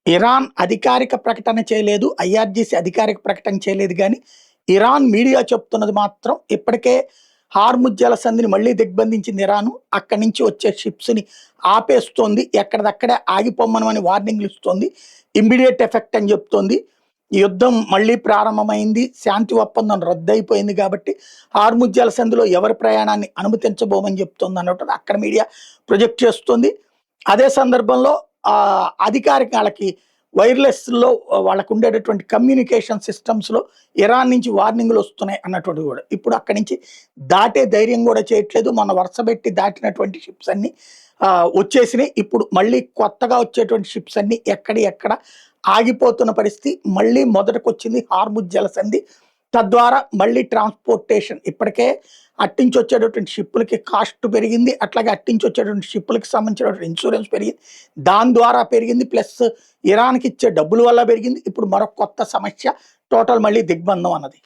Iran అధికారిక ప్రకటన చేయలేదు. ఐఆర్‌జీసీ అధికారిక ప్రకటన చేయలేదు గానీ, ఇరాన్ మీడియా చెప్తున్నది మాత్రం ఇప్పటికే హార్ముజ్ జలసంధిని మళ్ళీ దిగ్బంధించింది ఇరాను. అక్కడి నుంచి వచ్చే షిప్స్‌ని ఆపేస్తోంది. ఎక్కడిదక్కడే ఆగిపోమ్మనమని వార్నింగ్‌లు ఇస్తోంది. ఇమ్మీడియేట్ ఎఫెక్ట్ అని చెప్తోంది. ఈ యుద్ధం మళ్ళీ ప్రారంభమైంది. శాంతి ఒప్పందం రద్దయిపోయింది కాబట్టి, హార్ముజ్ జలసంధిలో ఎవరి ప్రయాణాన్ని అనుమతించబోమని చెప్తోంది అన్నట్టు అక్కడ మీడియా ప్రొజెక్ట్ చేస్తుంది. అదే సందర్భంలో అధికారిక వాళ్ళకి వైర్లెస్‌లో వాళ్ళకు ఉండేటటువంటి కమ్యూనికేషన్ సిస్టమ్స్‌లో ఇరాన్ నుంచి వార్నింగ్‌లు వస్తున్నాయి అన్నటువంటిది కూడా. ఇప్పుడు అక్కడి నుంచి దాటే ధైర్యం కూడా చేయట్లేదు. మొన్న వరుసబెట్టి దాటినటువంటి షిప్స్ అన్నీ వచ్చేసినాయి. ఇప్పుడు మళ్ళీ కొత్తగా వచ్చేటువంటి షిప్స్ అన్నీ ఎక్కడ ఆగిపోతున్న పరిస్థితి. మళ్ళీ మొదటకొచ్చింది హార్ముజ్ జలసంధి. తద్వారా మళ్ళీ ట్రాన్స్‌పోర్టేషన్ ఇప్పటికే అట్నుంచి వచ్చేటటువంటి షిప్పులకి కాస్ట్ పెరిగింది. అట్లాగే అట్నుంచి వచ్చేటువంటి షిప్పులకి సంబంధించినటువంటి ఇన్సూరెన్స్ పెరిగింది. దాని ద్వారా పెరిగింది. ప్లస్ ఇరాన్‌కి ఇచ్చే డబ్బుల వల్ల పెరిగింది. ఇప్పుడు మరొక కొత్త సమస్య టోటల్ మళ్ళీ దిగ్బంధం అన్నది.